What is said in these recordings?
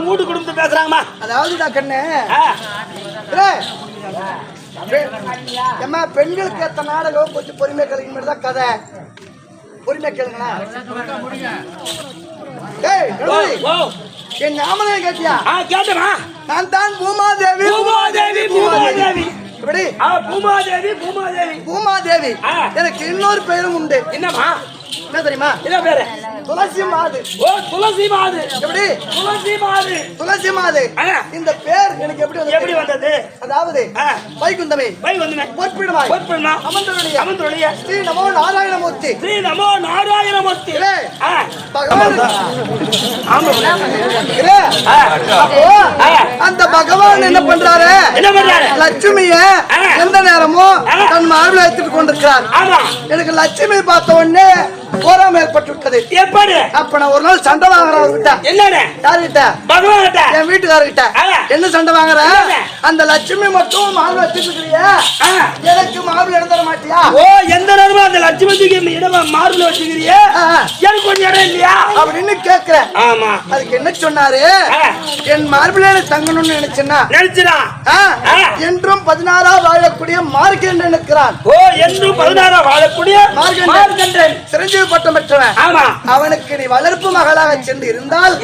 மூடு குடும்பத்தை பேசுறாங்கம்மா. அதாவது கண்ணு பெண்களுக்கு ஏத்த நாடகம் கொஞ்சம் பொறுமை கலைஞர் மாதிரி தான் கதை. பொறுமை கேளுங்களா? என் நாமளே கேட்டியா? கேட்டமா. நான் தான் பூமாதேவி. பூமாதேவி பூமாதேவி எப்படி? பூமாதேவி பூமாதேவி பூமாதேவி. எனக்கு இன்னொரு பெயரும் உண்டு. என்னமா? என்ன தெரியுமா? என்ன பேரு? துளசி மாது. ஓ துளசி மாது. எப்படி? துளசி மாது. துளசி மாது. இந்த பேர் எனக்கு எப்படி வந்தது? அதாவது வைகுந்தமே வைகுந்தமே பொற்பிடுவாய் பொற்பிடுமா அமர்ந்தருளிய அமர்ந்தருளிய ஸ்ரீ நமோ நாராயணமூர்த்தி. ஸ்ரீ நமோ நாராயணமூர்த்தி. பகவான் அந்த பகவான் என்ன பண்றாரு? லட்சுமிய எந்த நேரமும் தன் மார்பில் எடுத்துட்டு கொண்டிருக்கிறார். எனக்கு லட்சுமி பார்த்த உடனே போராம ஏற்பட்டு விட்டது. எப்படி? அப்ப நான் ஒரு நாள் சண்டை வாங்குறேன். என்ன? யாருகிட்ட? பகவான் கிட்ட. என் வீட்டுக்காரர்கிட்ட. என்ன சண்டை வாங்குற? அந்த லட்சுமி மட்டும் மார்பில் வச்சுக்கிறியா? எனக்கு மார்பில் இடம் தர மாட்டியா? ஓ எந்த நேரமும் அந்த லட்சுமிக்கு இடம் மார்பில் வச்சுக்கிறியா? எனக்கு கொஞ்சம் இடம் இல்லையா அப்படின்னு கேக்குறேன். ஆமா. அதுக்கு என்ன சொன்னாரு? என் மார்பில தங்கணும்னு நினைச்சா என்றும் 16 வாழக்கூடிய மார்க்கெண்டன் இருக்கிறான். ஓ என்றும் 16 வாழக்கூடிய மார்க்கெண்டன் சிரஞ்சீவி பட்டம் பெற்றவன். ஆமா. அவனுக்கு நீ வளர்ப்பு மகளாக சென்று இருந்தால்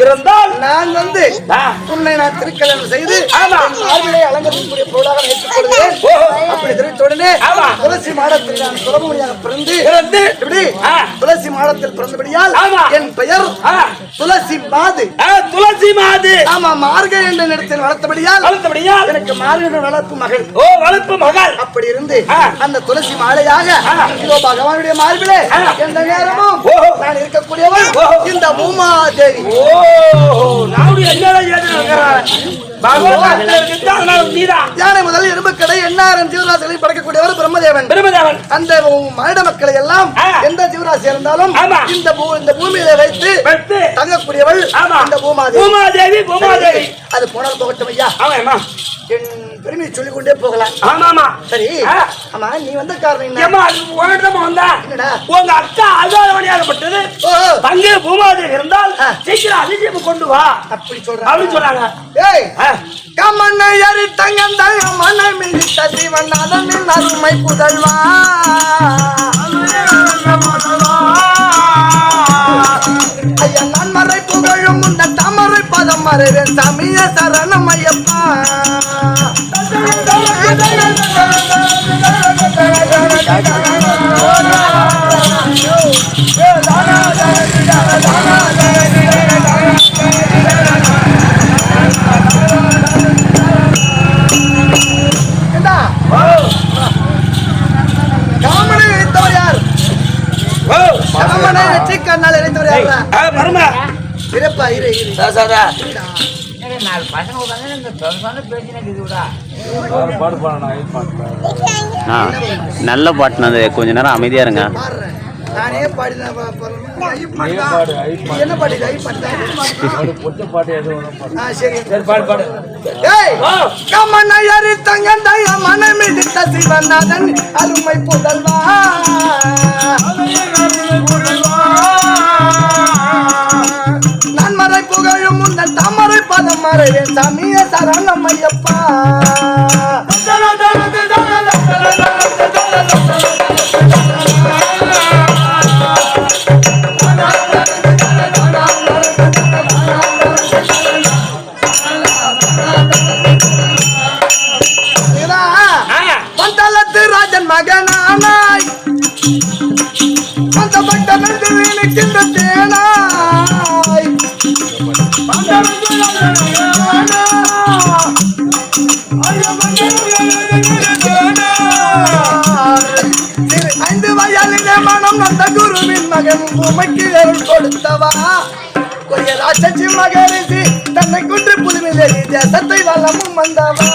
நான் வந்து உன்னை நான் திருக்கல்யாணம் செய்து மார்பிலை அலங்கரிக்கக்கூடிய பொருளாக ஏற்றுக்கொள்கிறேன். அப்படி தெரிவித்த உடனே துளசி மாடத்தில் நான் சுலபமணியாக பிறந்து எப்படி துளசி மாடத்தில் பிறந்தபடியால் என் பெயர் துளசி மாது. துளசி மாது. ஆமா. மார்கழி என்ற இடத்தில் வளர்த்தபடியால் எனக்கு மார்கழி வளர்ப்பு மகள். ஓ வளர்ப்பு மகள். அப்படி இருந்து அந்த துளசி மாலையாக இதோ பகவானுடைய மார்பிலே எந்த நேரமும் நான் இருக்கக்கூடியவள் இந்த பூமாதேவி. யானை முதல் எறும்பு கடை எண்ணாயிரம் ஜீவராசிகளை படைக்கக்கூடியவர் பிரம்மதேவன். அந்த மனித மக்களை எல்லாம் எந்த ஜீவராசி இருந்தாலும் இந்த பூமியில வைத்து தங்கக்கூடியவள் இந்த பூமாதேவி. பூமாதேவி. அது போனால் போகட்டும் ஐயா. என் பெருமையை சொல்லிக் கொண்டே போகலாம். ஆமாமா. சரி. ஆமா நீ வந்த காரணம் என்னடா? உங்க அக்கா அகாதவணியாகப்பட்டது தங்கை பூமாதேவி இருந்தால் சீக்கிரம் அதிசயம் கொண்டு வா அப்படி சொல்றாங்க. ஏய் கமன்ன யாரி தங்கந்தாய் மனமில் சதிவண்ணாதன் அருமை புதல்வா ஐயா நான் மறை புகழும் இந்த தாமரை பதம் மறைவேன் சமய சரணம் ஐயப்பா. காமனை இணைத்தவர் யார்? காமனை வெற்றி கண்ணால் இணைத்தவர் யார்? இருப்பா இரு நல்ல பாட்டுனது கொஞ்ச நேரம் அமைதியா இருங்க. நானே பாடினா என்ன பாடி தங்கந்தாய் மனமில் சிவநாதன் அருமை புதல்வா நான் மறை புகழும் முந்தன் தாமரை பதம் மறைவேன் சமய சரணம் ஐயப்பா. மகனானாய் அந்த பக்தன் நிற்கின்ற தேனாய் ஐந்து வயலிலே மனம் நந்த குருவின் மகன் உமைக்கு அருள் கொடுத்தவா ராட்சசி மகரிஷி தன்னை குன்று புதுமிலே தேசத்தை வளமும் வந்தவா